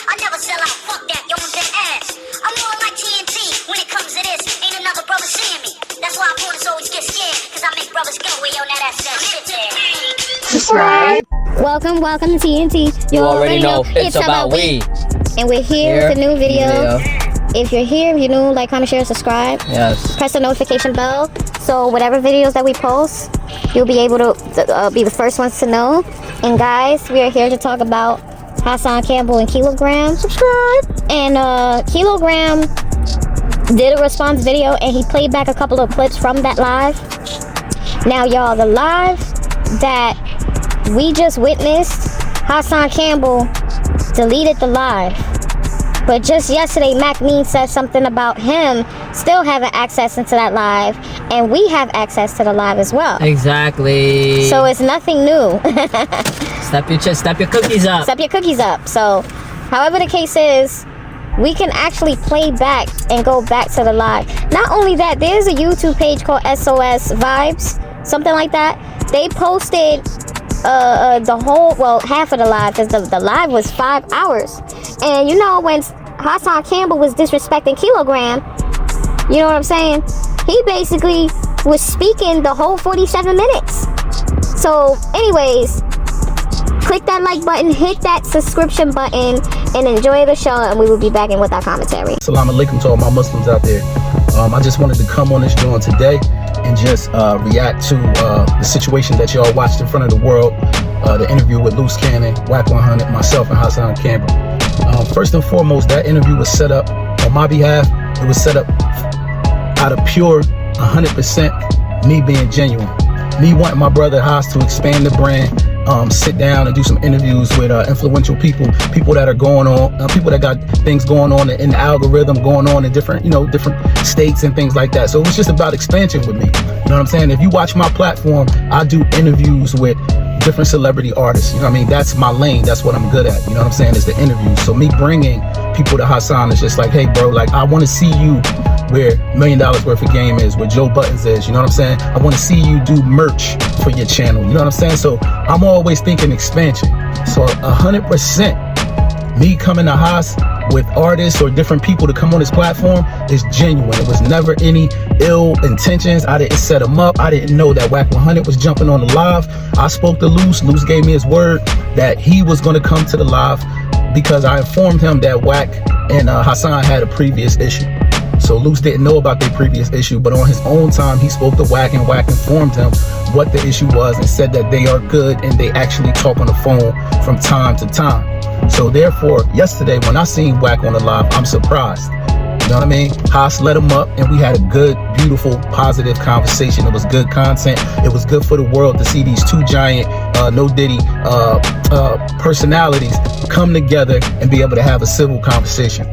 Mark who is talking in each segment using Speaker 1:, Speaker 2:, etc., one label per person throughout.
Speaker 1: I never sell out, fuck that, yo, I'm dead ass. I'm more like TNT when it comes to this. Ain't another brother seeing me. That's why opponents always get scared, cause I make brothers go where yo, now that's that shit there.
Speaker 2: Subscribe.
Speaker 3: Welcome to TNT.
Speaker 2: You already know it's about we.
Speaker 3: And we're here with a new video. If you're here, if you're new, like, comment, share, subscribe.
Speaker 2: Yes.
Speaker 3: Press the notification bell, so whatever videos that we post, you'll be able to be the first ones to know. And guys, we are here to talk about Hassan Campbell and Kilogram. Subscribe. And Kilogram did a response video, and he played back a couple of clips from that live. Now, y'all, the live that we just witnessed, Hassan Campbell deleted the live. But just yesterday, Mac Mean said something about him still having access into that live, and we have access to the live as well.
Speaker 2: Exactly.
Speaker 3: So it's nothing new.
Speaker 2: Step your cookies up.
Speaker 3: Step your cookies up. So, however the case is, we can actually play back and go back to the live. Not only that, there's a YouTube page called SOS Vibes, something like that. They posted the whole, well, half of the live, because the live was 5 hours. And you know, when Hassan Campbell was disrespecting Kilogram, you know what I'm saying, he basically was speaking the whole 47 minutes. So anyways, click that like button, hit that subscription button, and enjoy the show, and we will be back in with our commentary.
Speaker 4: Assalamu alaikum to all my Muslims out there. I just wanted to come on this joint today and just react to the situation that y'all watched in front of the world, the interview with Loose Cannon, Wack 100, myself, and Hassan Campbell. First and foremost, that interview was set up on my behalf. It was set up out of pure 100% me being genuine, me wanting my brother Haas to expand the brand, sit down and do some interviews with influential people that are going on, people that got things going on in the algorithm, going on in different, different states and things like that. So it was just about expansion with me. You know what I'm saying? If you watch my platform, I do interviews with different celebrity artists. You know what I mean? That's my lane. That's what I'm good at. You know what I'm saying? Is the interviews. So me bringing people to Hassan is just like, hey, bro, like, I want to see you where $1 million worth of game is, where Joe Buttons is. You know what I'm saying? I want to see you do merch for your channel. You know what I'm saying? So I'm always thinking expansion. So 100% me coming to Haas with artists or different people to come on this platform is genuine. It was never any ill intentions. I didn't set him up. I didn't know that Wack 100 was jumping on the live. I spoke to Loose. Loose gave me his word that he was going to come to the live because I informed him that Wack and Hassan had a previous issue. So Loose didn't know about their previous issue, but on his own time, he spoke to Wack, and Wack informed him what the issue was and said that they are good and they actually talk on the phone from time to time. So therefore, yesterday when I seen Wack on the live, I'm surprised. You know what I mean? Haas let him up, and we had a good, beautiful, positive conversation. It was good content. It was good for the world to see these two giant, no Diddy personalities come together and be able to have a civil conversation.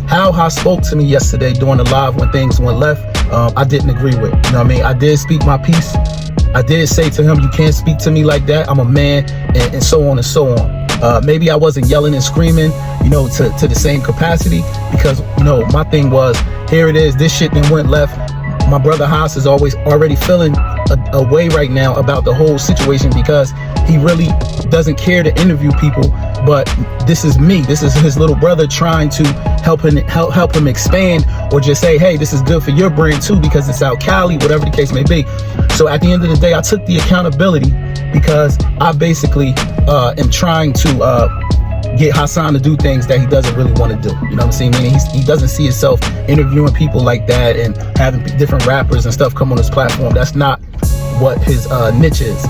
Speaker 4: How Haas spoke to me yesterday during the live when things went left, I didn't agree with. You know what I mean? I did speak my piece. I did say to him, you can't speak to me like that. I'm a man, and so on and so on. Maybe I wasn't yelling and screaming, to the same capacity, because, my thing was, here it is, this shit then went left. My brother Haas is already feeling a way right now about the whole situation, because he really doesn't care to interview people. But this is me. This is his little brother trying to help him expand, or just say, hey, this is good for your brand too, because it's out Cali, whatever the case may be. So at the end of the day, I took the accountability, because I basically am trying to get Hassan to do things that he doesn't really want to do. You know what I'm saying? Meaning he doesn't see himself interviewing people like that and having different rappers and stuff come on his platform. That's not what his niche is.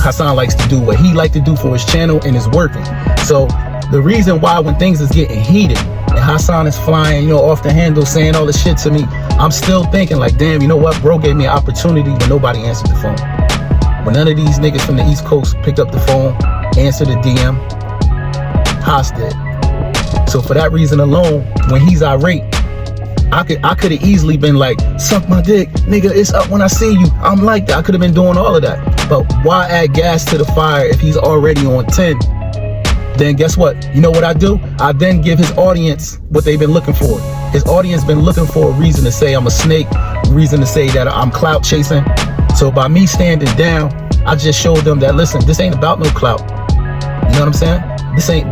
Speaker 4: Hassan likes to do what he likes to do for his channel, and it's working. So the reason why when things is getting heated and Hassan is flying, off the handle, saying all this shit to me, I'm still thinking like, damn, you know what? Bro gave me an opportunity when nobody answered the phone. When none of these niggas from the East Coast picked up the phone, answered the DM, Haas did. So for that reason alone, when he's irate, I could have easily been like, suck my dick, nigga, it's up when I see you. I'm like that. I could have been doing all of that. But why add gas to the fire if he's already on 10? Then guess what? You know what I do? I then give his audience what they've been looking for. His audience been looking for a reason to say I'm a snake, a reason to say that I'm clout chasing. So by me standing down, I just showed them that, listen, this ain't about no clout. You know what I'm saying? This ain't,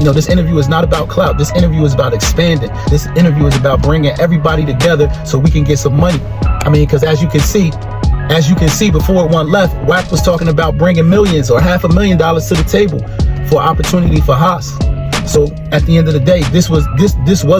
Speaker 4: You know, this interview is not about clout. This interview is about expanding. This interview is about bringing everybody together so we can get some money. I mean, because as you can see, before one left, Wack was talking about bringing millions or $500,000 to the table for opportunity for Haas. So at the end of the day, this was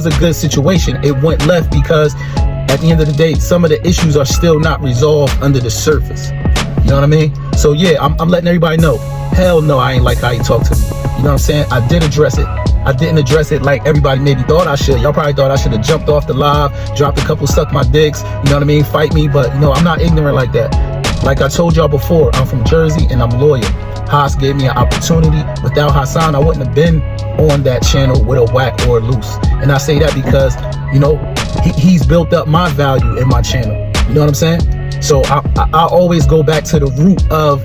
Speaker 4: a good situation. It went left because at the end of the day, some of the issues are still not resolved under the surface. You know what I mean? So yeah, I'm letting everybody know. Hell no, I ain't like how you talk to me. You know what I'm saying? I did address it. I didn't address it like everybody maybe thought I should. Y'all probably thought I should have jumped off the live, dropped a couple, suck my dicks, you know what I mean? Fight me, but you know, I'm not ignorant like that. Like I told y'all before, I'm from Jersey and I'm loyal. Haas gave me an opportunity. Without Hassan, I wouldn't have been on that channel with a Wack or a Loose. And I say that because, you know, he's built up my value in my channel. You know what I'm saying? So I always go back to the root of,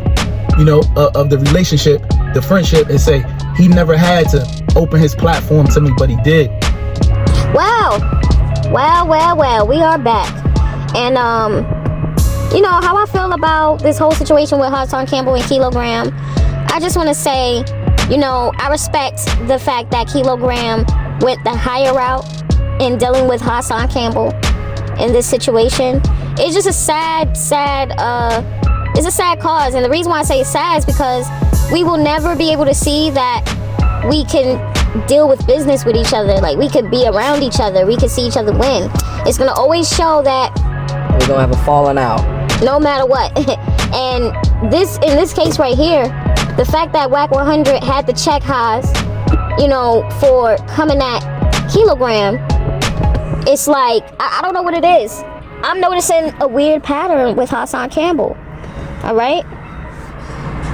Speaker 4: you know, of the relationship, the friendship, and say he never had to open his platform to me, but he did.
Speaker 3: Well, we are back. And you know how I feel about this whole situation with Hassan Campbell and Kilogram. I just want to say, you know, I respect the fact that Kilogram went the higher route in dealing with Hassan Campbell in this situation. It's just a sad it's a sad cause. And the reason why I say it's sad is because we will never be able to see that we can deal with business with each other. Like, we could be around each other. We could see each other win. It's going to always show that
Speaker 2: we're going to have a falling out.
Speaker 3: No matter what. And in this case right here, the fact that Wack 100 had to check Haas, you know, for coming at Kilogram, it's like, I don't know what it is. I'm noticing a weird pattern with Hassan Campbell. All right?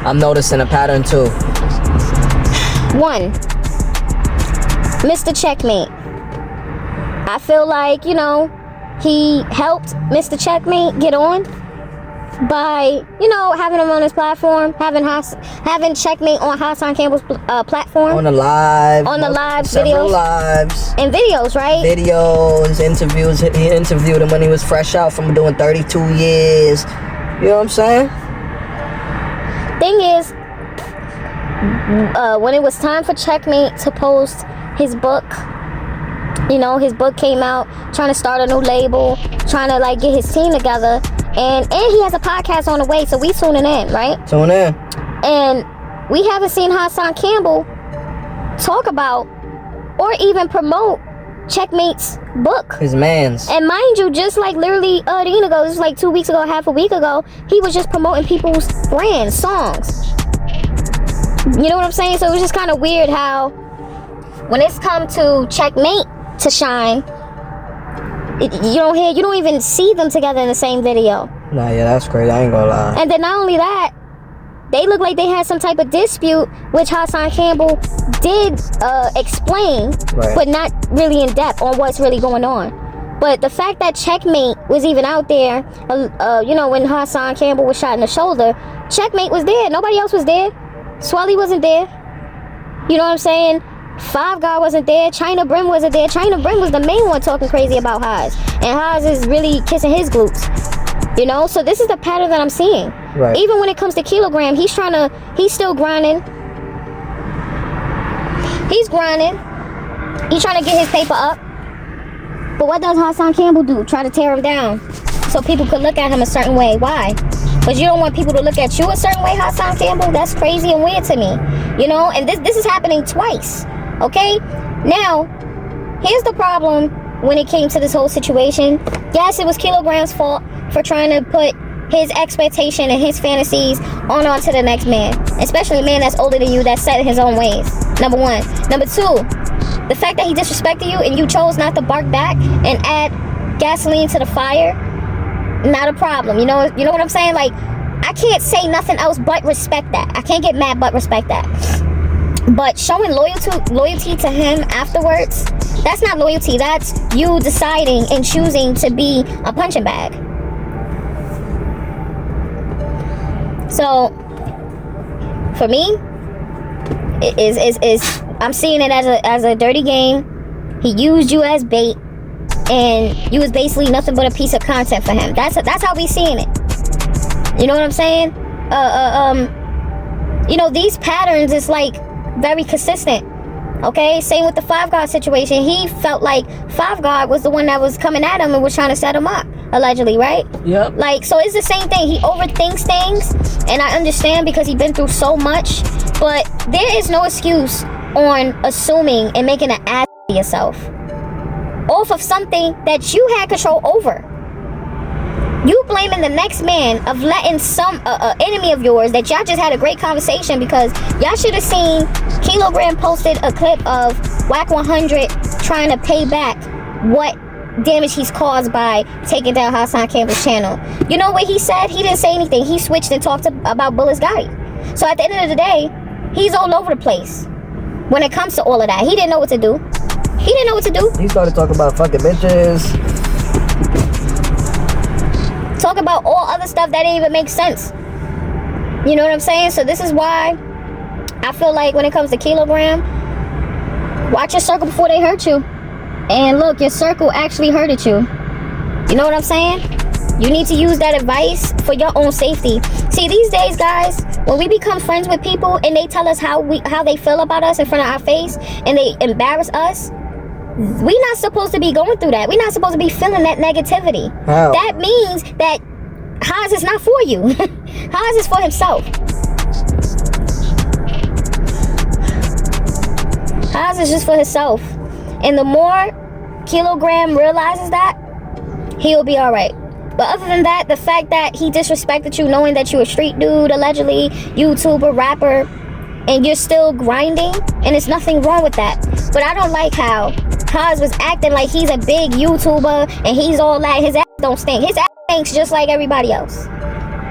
Speaker 2: I'm noticing a pattern too.
Speaker 3: 1, Mr. Checkmate. I feel like, you know, he helped Mr. Checkmate get on by, you know, having him on his platform, having Checkmate on Hassan Campbell's platform.
Speaker 2: On the lives,
Speaker 3: videos.
Speaker 2: Lives.
Speaker 3: And videos, right?
Speaker 2: Videos, interviews. He interviewed him when he was fresh out from doing 32 years. You know what I'm saying?
Speaker 3: Thing is, when it was time for Checkmate to post his book, you know, his book came out, trying to start a new label, trying to like get his team together, and he has a podcast on the way, so we tuning in, right?
Speaker 2: Tune in.
Speaker 3: And we haven't seen Hassan Campbell talk about or even promote Checkmate's book.
Speaker 2: His man's.
Speaker 3: And mind you, just like literally a week ago, this was like 2 weeks ago, half a week ago, he was just promoting people's brands, songs. You know what I'm saying? So it was just kind of weird how when it's come to Checkmate to shine, you don't even see them together in the same video.
Speaker 2: Nah, yeah, that's crazy. I ain't gonna lie.
Speaker 3: And then not only that, they look like they had some type of dispute, which Hassan Campbell did explain,
Speaker 2: right,
Speaker 3: but not really in depth on what's really going on. But the fact that Checkmate was even out there, you know, when Hassan Campbell was shot in the shoulder, Checkmate was there. Nobody else was there. Swelly wasn't there. You know what I'm saying? Five Guy wasn't there. China Brim wasn't there. China Brim was the main one talking crazy about Haas. And Haas is really kissing his glutes. You know? So this is the pattern that I'm seeing.
Speaker 2: Right.
Speaker 3: Even when it comes to Kilogram, he's still grinding. He's grinding. He's trying to get his paper up. But what does Hassan Campbell do? Try to tear him down so people could look at him a certain way. Why? Because you don't want people to look at you a certain way, Hassan Campbell? That's crazy and weird to me. You know? And this is happening twice. Okay? Now, here's the problem when it came to this whole situation. Yes, it was Kilogram's fault for trying to put his expectation and his fantasies onto the next man. Especially a man that's older than you, that's set in his own ways. Number 1. Number 2, the fact that he disrespected you and you chose not to bark back and add gasoline to the fire, not a problem. You know what I'm saying? Like, I can't say nothing else but respect that. I can't get mad but respect that. But showing loyalty to him afterwards, that's not loyalty. That's you deciding and choosing to be a punching bag. So, for me, I'm seeing it as a dirty game. He used you as bait, and you was basically nothing but a piece of content for him. That's how we seeing it. You know what I'm saying? You know, these patterns is like very consistent. Okay, same with the Five God situation. He felt like Five God was the one that was coming at him and was trying to set him up, allegedly, right?
Speaker 2: Yep.
Speaker 3: Like, so it's the same thing. He overthinks things, and I understand because he's been through so much, but there is no excuse on assuming and making an ass of yourself off of something that you had control over. You blaming the next man of letting some enemy of yours that y'all just had a great conversation, because y'all should have seen Kilogram posted a clip of Wack 100 trying to pay back what damage he's caused by taking down Hassan Campbell's channel. You know what he said? He didn't say anything. He switched and talked about Bullets Gotti. So at the end of the day, he's all over the place when it comes to all of that. He didn't know what to do. He didn't know what to do.
Speaker 2: He started talking about fucking bitches.
Speaker 3: Talk about all other stuff that didn't even make sense. You know what I'm saying? So this is why I feel like when it comes to Kilogram, watch your circle before they hurt you. And look, your circle actually hurted you. You know what I'm saying? You need to use that advice for your own safety. See, these days, guys, when we become friends with people and they tell us how they feel about us in front of our face and they embarrass us, we're not supposed to be going through that. We're not supposed to be feeling that negativity.
Speaker 2: How?
Speaker 3: That means that Haas is not for you. Haas is for himself. Haas is just for himself. And the more Kilogram realizes that, he'll be alright. But other than that, the fact that he disrespected you, knowing that you a street dude, allegedly, YouTuber, rapper, and you're still grinding, and there's nothing wrong with that. But I don't like how Haas was acting like he's a big YouTuber and he's all that. His ass don't stink. His ass stinks just like everybody else.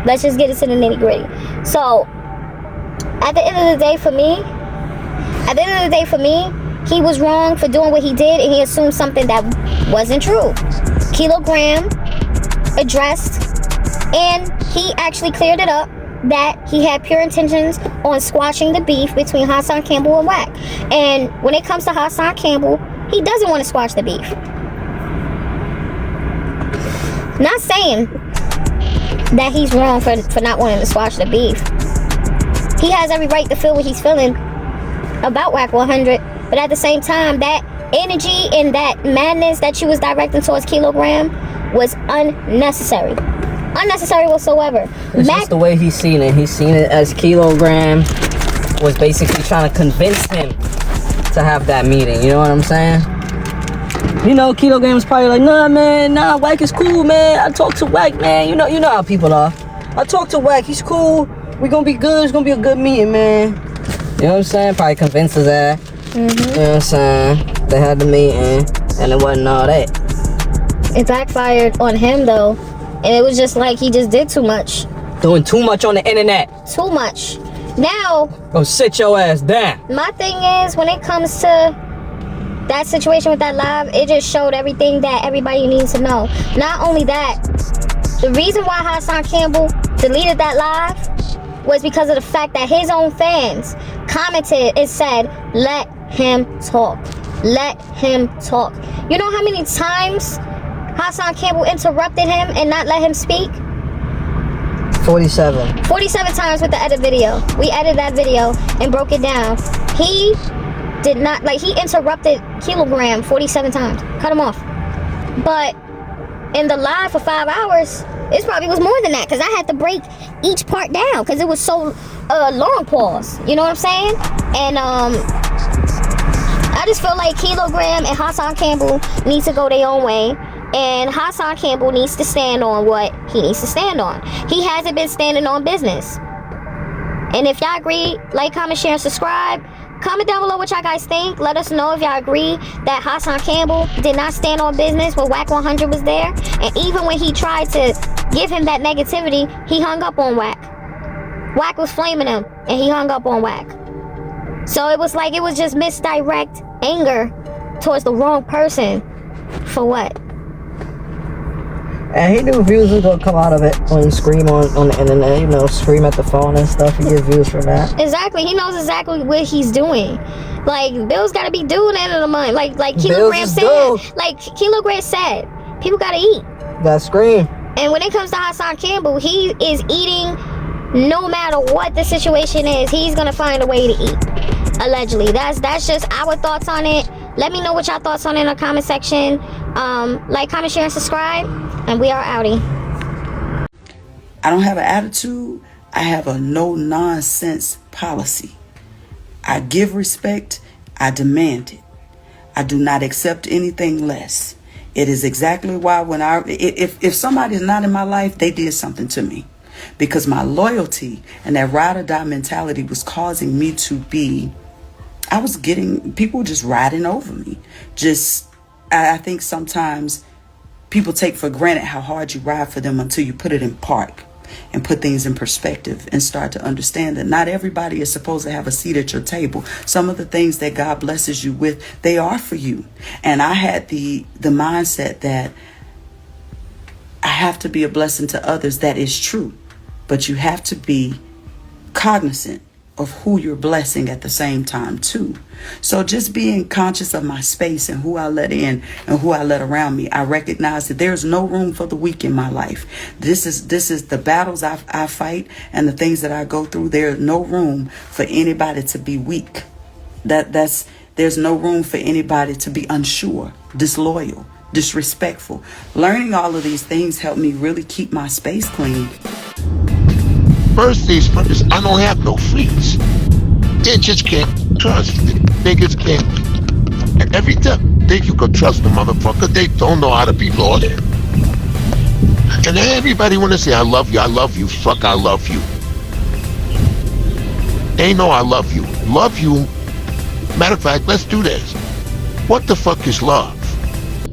Speaker 3: Let's just get into the nitty gritty. So, at the end of the day for me, he was wrong for doing what he did, and he assumed something that wasn't true. Kilogram addressed, and he actually cleared it up, that he had pure intentions on squashing the beef between Hassan Campbell and Wack. And when it comes to Hassan Campbell, he doesn't want to squash the beef. Not saying that he's wrong for not wanting to squash the beef. He has every right to feel what he's feeling about Wack 100, but at the same time, that energy and that madness that you was directing towards Kilogram was unnecessary. Unnecessary whatsoever.
Speaker 2: It's just the way he's seen it. He's seen it as Kilogram was basically trying to convince him to have that meeting. You know what I'm saying? You know, Kilogram was probably like, nah, man, nah, Wack is cool, man. I talked to Wack, man. You know how people are. I talked to Wack. He's cool. We gonna be good. It's gonna be a good meeting, man. You know what I'm saying? Probably convinced his ass. You know what I'm saying? They had the meeting, and it wasn't all that.
Speaker 3: It backfired on him, though. And it was just like he just did too much.
Speaker 2: Doing too much on the internet.
Speaker 3: Too much. Now,
Speaker 2: Go sit your ass down.
Speaker 3: my thing is, when it comes to that situation with that live, it just showed everything that everybody needs to know. Not only that, the reason why Hassan Campbell deleted that live was because of the fact that his own fans commented and said, let him talk. Let him talk. You know how many times Hassan Campbell interrupted him and not let him speak?
Speaker 2: 47.
Speaker 3: 47 times with the edit video. We edited that video and broke it down. He did not, like, he interrupted Kilogram 47 times. Cut him off. But in the live for 5 hours, it probably was more than that, because I had to break each part down because it was so long pause. You know what I'm saying? And I just feel like Kilogram and Hassan Campbell need to go their own way. And Hassan Campbell needs to stand on what he needs to stand on. He hasn't been standing on business. And if y'all agree, like, comment, share, and subscribe. Comment down below what y'all guys think. Let us know if y'all agree that Hassan Campbell did not stand on business when Wack 100 was there. And even when he tried to give him that negativity, he hung up on Wack. Wack was flaming him, and he hung up on Wack. So it was like it was just misdirect anger towards the wrong person. For what?
Speaker 2: And he knew views was gonna come out of it when he scream on the internet, you know, scream at the phone and stuff. He get views from that.
Speaker 3: Exactly. He knows exactly what he's doing. Like, bills gotta be due at the end of the month. Like Kilogram said.
Speaker 2: Due.
Speaker 3: Like Kilogram said, people gotta eat.
Speaker 2: Gotta scream.
Speaker 3: And when it comes to Hassan Campbell, he is eating no matter what the situation is. He's gonna find a way to eat. Allegedly. That's just our thoughts on it. Let me know what y'all thoughts on it in the comment section. Like, comment, share, and subscribe. And we are outie.
Speaker 5: I don't have an attitude. I have a no-nonsense policy. I give respect. I demand it. I do not accept anything less. It is exactly why when if somebody is not in my life, they did something to me. Because my loyalty and that ride or die mentality was causing me to be, I was getting people just riding over me. I think sometimes people take for granted how hard you ride for them until you put it in park and put things in perspective and start to understand that not everybody is supposed to have a seat at your table. Some of the things that God blesses you with, they are for you. And I had the mindset that I have to be a blessing to others. That is true. But you have to be cognizant of who you're blessing at the same time too. So just being conscious of my space and who I let in and who I let around me, I recognize that there's no room for the weak in my life. This is the battles I fight and the things that I go through. There's no room for anybody to be weak. There's no room for anybody to be unsure, disloyal, disrespectful. Learning all of these things helped me really keep my space clean.
Speaker 6: First things first, I don't have no freaks. They just can't trust. Niggas can't. And every time think you could trust the motherfucker, they don't know how to be loyal. And everybody wanna say I love you, fuck I love you. They know I love you. Love you. Matter of fact, let's do this. What the fuck is love?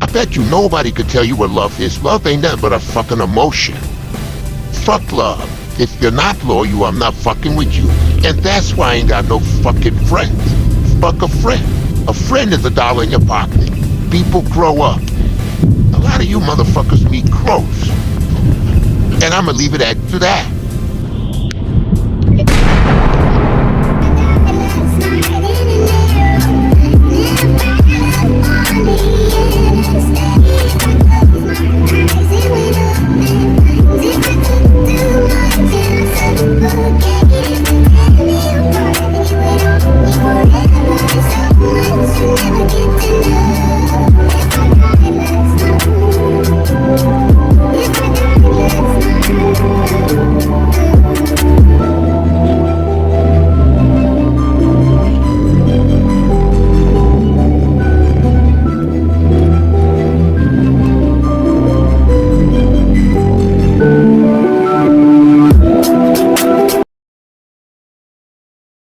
Speaker 6: I bet you nobody could tell you what love is. Love ain't nothing but a fucking emotion. Fuck love. If you're not loyal, I'm not fucking with you. And that's why I ain't got no fucking friends. Fuck a friend. A friend is $1 in your pocket. People grow up. A lot of you motherfuckers meet crows. And I'ma leave it at that.